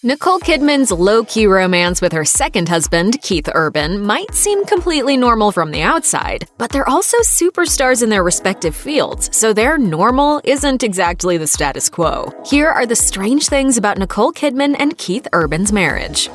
Nicole Kidman's low-key romance with her second husband, Keith Urban, might seem completely normal from the outside, but they're also superstars in their respective fields, so their normal isn't exactly the status quo. Here are the strange things about Nicole Kidman and Keith Urban's marriage.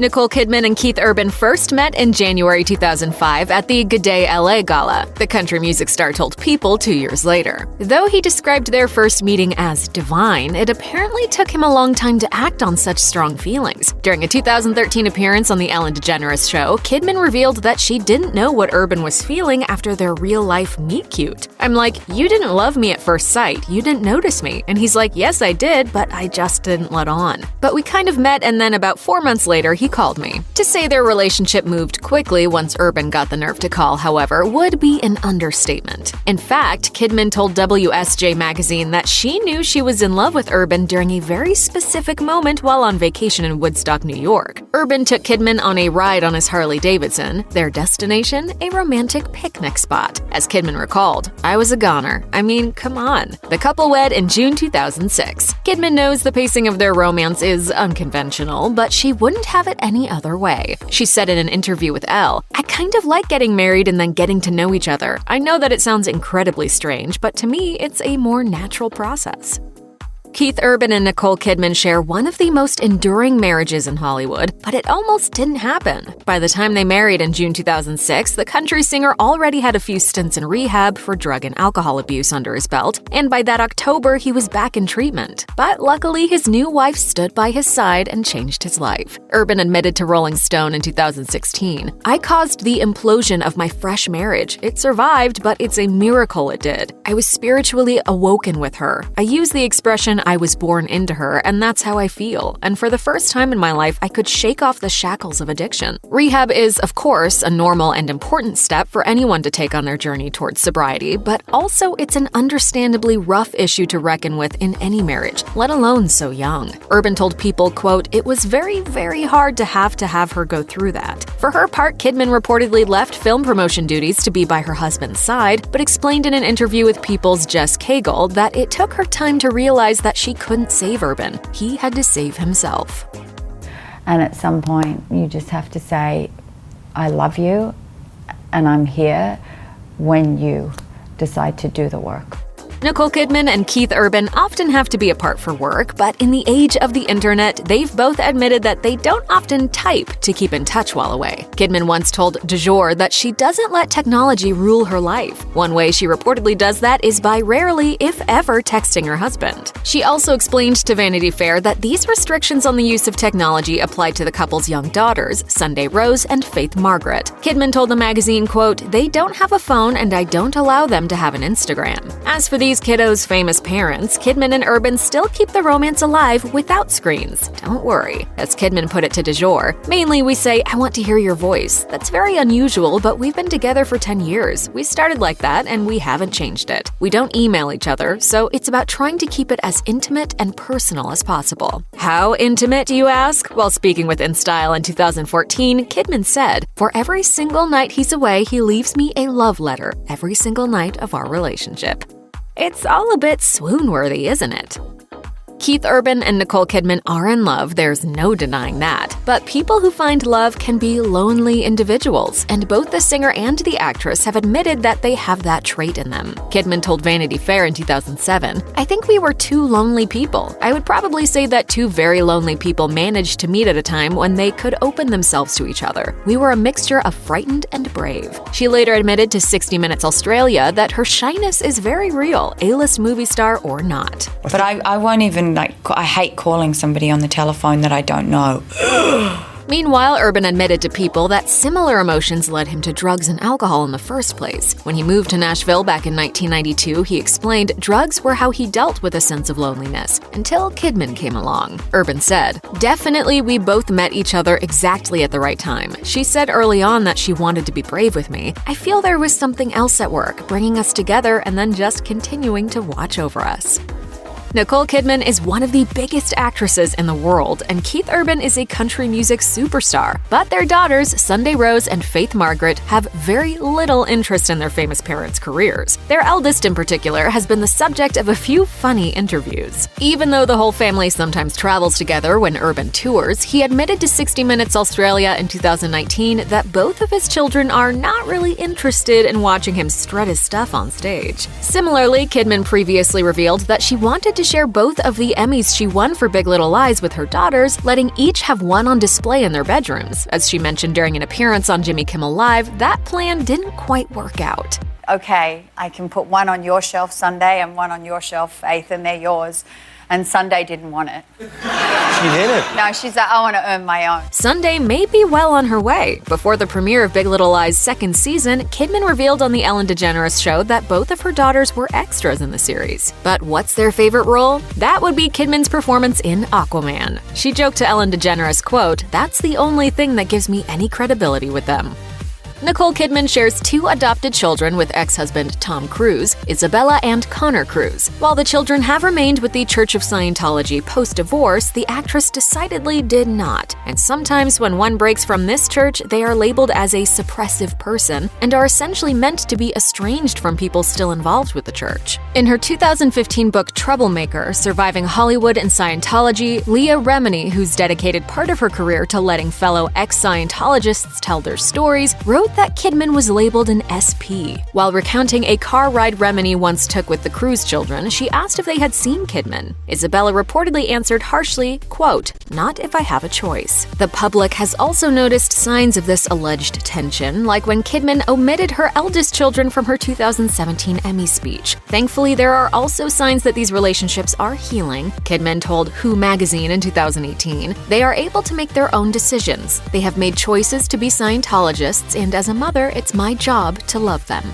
Nicole Kidman and Keith Urban first met in January 2005 at the Good Day LA Gala, the country music star told People 2 years later. Though he described their first meeting as divine, it apparently took him a long time to act on such strong feelings. During a 2013 appearance on The Ellen DeGeneres Show, Kidman revealed that she didn't know what Urban was feeling after their real-life meet-cute. "I'm like, you didn't love me at first sight, you didn't notice me." And he's like, "Yes, I did, but I just didn't let on. But we kind of met, and then about 4 months later, he called me." To say their relationship moved quickly once Urban got the nerve to call, however, would be an understatement. In fact, Kidman told WSJ magazine that she knew she was in love with Urban during a very specific moment while on vacation in Woodstock, New York. Urban took Kidman on a ride on his Harley-Davidson, their destination, a romantic picnic spot. As Kidman recalled, "I was a goner. I mean, come on." The couple wed in June 2006. Kidman knows the pacing of their romance is unconventional, but she wouldn't have it any other way. She said in an interview with Elle, "I kind of like getting married and then getting to know each other. I know that it sounds incredibly strange, but to me, it's a more natural process." Keith Urban and Nicole Kidman share one of the most enduring marriages in Hollywood, but it almost didn't happen. By the time they married in June 2006, the country singer already had a few stints in rehab for drug and alcohol abuse under his belt, and by that October, he was back in treatment. But luckily, his new wife stood by his side and changed his life. Urban admitted to Rolling Stone in 2016, "I caused the implosion of my fresh marriage. It survived, but it's a miracle it did. I was spiritually awoken with her. I use the expression I was born into her, and that's how I feel. And for the first time in my life, I could shake off the shackles of addiction." Rehab is, of course, a normal and important step for anyone to take on their journey towards sobriety, but also it's an understandably rough issue to reckon with in any marriage, let alone so young. Urban told People, quote, "It was very, very hard to have her go through that." For her part, Kidman reportedly left film promotion duties to be by her husband's side, but explained in an interview with People's Jess Cagle that it took her time to realize that she couldn't save Urban. He had to save himself. And at some point, you just have to say, "I love you, and I'm here when you decide to do the work." Nicole Kidman and Keith Urban often have to be apart for work, but in the age of the internet, they've both admitted that they don't often type to keep in touch while away. Kidman once told Du Jour that she doesn't let technology rule her life. One way she reportedly does that is by rarely, if ever, texting her husband. She also explained to Vanity Fair that these restrictions on the use of technology apply to the couple's young daughters, Sunday Rose and Faith Margaret. Kidman told the magazine, quote, "They don't have a phone and I don't allow them to have an Instagram." As for these kiddos' famous parents, Kidman and Urban still keep the romance alive without screens. Don't worry. As Kidman put it to Du Jour, "Mainly we say, 'I want to hear your voice.' That's very unusual, but we've been together for 10 years. We started like that and we haven't changed it. We don't email each other, so it's about trying to keep it as intimate and personal as possible." How intimate, you ask? While speaking with InStyle in 2014, Kidman said, "For every single night he's away, he leaves me a love letter every single night of our relationship." It's all a bit swoon-worthy, isn't it? Keith Urban and Nicole Kidman are in love, there's no denying that. But people who find love can be lonely individuals, and both the singer and the actress have admitted that they have that trait in them. Kidman told Vanity Fair in 2007, "I think we were two lonely people. I would probably say that two very lonely people managed to meet at a time when they could open themselves to each other. We were a mixture of frightened and brave." She later admitted to 60 Minutes Australia that her shyness is very real, A-list movie star or not. But I won't even, I hate calling somebody on the telephone that I don't know. Meanwhile, Urban admitted to People that similar emotions led him to drugs and alcohol in the first place. When he moved to Nashville back in 1992, he explained drugs were how he dealt with a sense of loneliness, until Kidman came along. Urban said, "Definitely we both met each other exactly at the right time. She said early on that she wanted to be brave with me. I feel there was something else at work, bringing us together and then just continuing to watch over us." Nicole Kidman is one of the biggest actresses in the world, and Keith Urban is a country music superstar. But their daughters, Sunday Rose and Faith Margaret, have very little interest in their famous parents' careers. Their eldest, in particular, has been the subject of a few funny interviews. Even though the whole family sometimes travels together when Urban tours, he admitted to 60 Minutes Australia in 2019 that both of his children are not really interested in watching him strut his stuff on stage. Similarly, Kidman previously revealed that she wanted to share both of the Emmys she won for Big Little Lies with her daughters, letting each have one on display in their bedrooms. As she mentioned during an appearance on Jimmy Kimmel Live, that plan didn't quite work out. Okay, I can put one on your shelf, Sunday, and one on your shelf, Faith, and they're yours. And Sunday didn't want it. She didn't? No, she's like, I want to earn my own. Sunday may be well on her way. Before the premiere of Big Little Lies' second season, Kidman revealed on the Ellen DeGeneres show that both of her daughters were extras in the series. But what's their favorite role? That would be Kidman's performance in Aquaman. She joked to Ellen DeGeneres, quote, "That's the only thing that gives me any credibility with them." Nicole Kidman shares 2 adopted children with ex-husband Tom Cruise, Isabella and Connor Cruise. While the children have remained with the Church of Scientology post-divorce, the actress decidedly did not. And sometimes when one breaks from this church, they are labeled as a suppressive person and are essentially meant to be estranged from people still involved with the church. In her 2015 book Troublemaker, Surviving Hollywood and Scientology, Leah Remini, who's dedicated part of her career to letting fellow ex-Scientologists tell their stories, wrote that Kidman was labeled an SP. While recounting a car ride Remini once took with the Cruise children, she asked if they had seen Kidman. Isabella reportedly answered harshly, quote, "Not if I have a choice." The public has also noticed signs of this alleged tension, like when Kidman omitted her eldest children from her 2017 Emmy speech. Thankfully, there are also signs that these relationships are healing. Kidman told Who magazine in 2018, "They are able to make their own decisions. They have made choices to be Scientologists, and as a mother, it's my job to love them."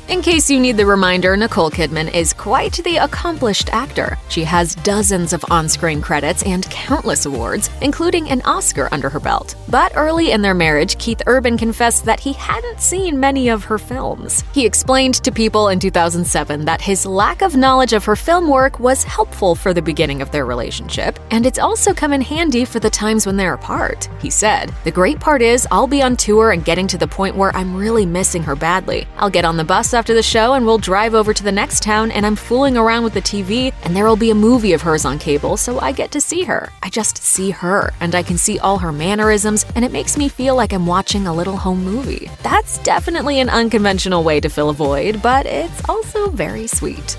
In case you need the reminder, Nicole Kidman is quite the accomplished actor. She has dozens of on-screen credits and countless awards, including an Oscar under her belt. But early in their marriage, Keith Urban confessed that he hadn't seen many of her films. He explained to People in 2007 that his lack of knowledge of her film work was helpful for the beginning of their relationship, and it's also come in handy for the times when they're apart. He said, "The great part is I'll be on tour and getting to the point where I'm really missing her badly. I'll get on the bus after the show and we'll drive over to the next town and I'm fooling around with the TV and there'll be a movie of hers on cable, so I get to see her. I just see her and I can see all her mannerisms and it makes me feel like I'm watching a little home movie." That's definitely an unconventional way to fill a void, but it's also very sweet.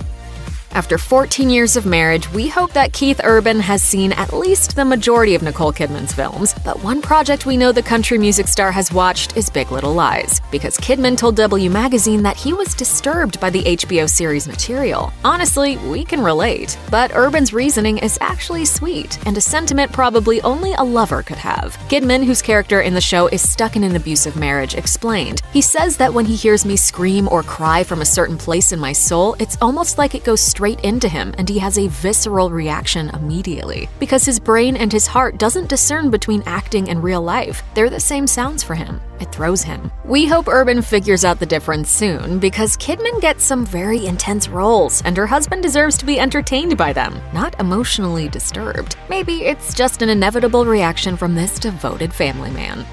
After 14 years of marriage, we hope that Keith Urban has seen at least the majority of Nicole Kidman's films, but one project we know the country music star has watched is Big Little Lies, because Kidman told W Magazine that he was disturbed by the HBO series material. Honestly, we can relate, but Urban's reasoning is actually sweet, and a sentiment probably only a lover could have. Kidman, whose character in the show is stuck in an abusive marriage, explained, "He says that when he hears me scream or cry from a certain place in my soul, it's almost like it goes straight into him and he has a visceral reaction immediately. Because his brain and his heart doesn't discern between acting and real life. They're the same sounds for him. It throws him." We hope Urban figures out the difference soon, because Kidman gets some very intense roles, and her husband deserves to be entertained by them, not emotionally disturbed. Maybe it's just an inevitable reaction from this devoted family man.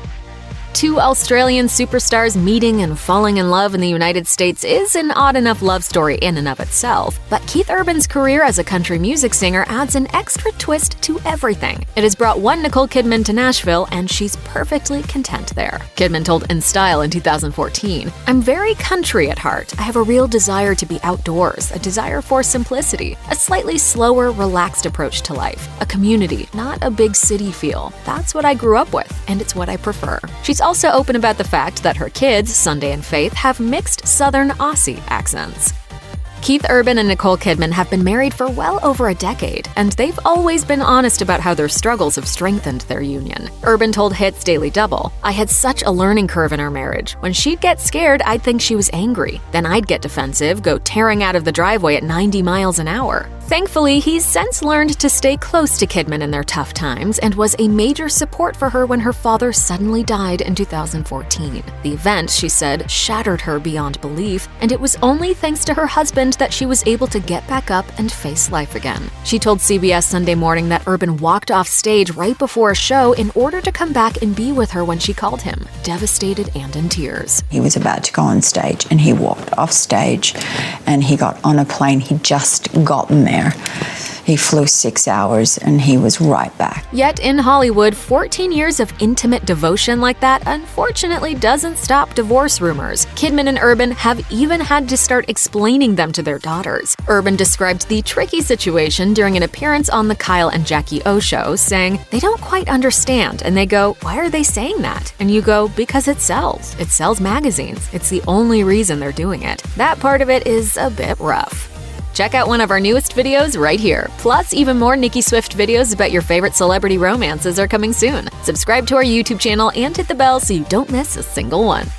2 Australian superstars meeting and falling in love in the United States is an odd enough love story in and of itself, but Keith Urban's career as a country music singer adds an extra twist to everything. It has brought one Nicole Kidman to Nashville, and she's perfectly content there. Kidman told In Style in 2014, "I'm very country at heart. I have a real desire to be outdoors, a desire for simplicity, a slightly slower, relaxed approach to life, a community, not a big city feel. That's what I grew up with, and it's what I prefer." She's also open about the fact that her kids, Sunday and Faith, have mixed Southern Aussie accents. Keith Urban and Nicole Kidman have been married for well over a decade, and they've always been honest about how their struggles have strengthened their union. Urban told Hits Daily Double, "I had such a learning curve in our marriage. When she'd get scared, I'd think she was angry. Then I'd get defensive, go tearing out of the driveway at 90 miles an hour. Thankfully, he's since learned to stay close to Kidman in their tough times and was a major support for her when her father suddenly died in 2014. The event, she said, shattered her beyond belief, and it was only thanks to her husband that she was able to get back up and face life again. She told CBS Sunday Morning that Urban walked off stage right before a show in order to come back and be with her when she called him, devastated and in tears. He was about to go on stage and he walked off stage and he got on a plane. He just gotten there. He flew 6 hours and he was right back. Yet in Hollywood, 14 years of intimate devotion like that unfortunately doesn't stop divorce rumors. Kidman and Urban have even had to start explaining them to their daughters. Urban described the tricky situation during an appearance on the Kyle and Jackie O show, saying, "They don't quite understand," and they go, "Why are they saying that?" And you go, "Because it sells. It sells magazines. It's the only reason they're doing it." That part of it is a bit rough. Check out one of our newest videos right here. Plus, even more Nicki Swift videos about your favorite celebrity romances are coming soon. Subscribe to our YouTube channel and hit the bell so you don't miss a single one.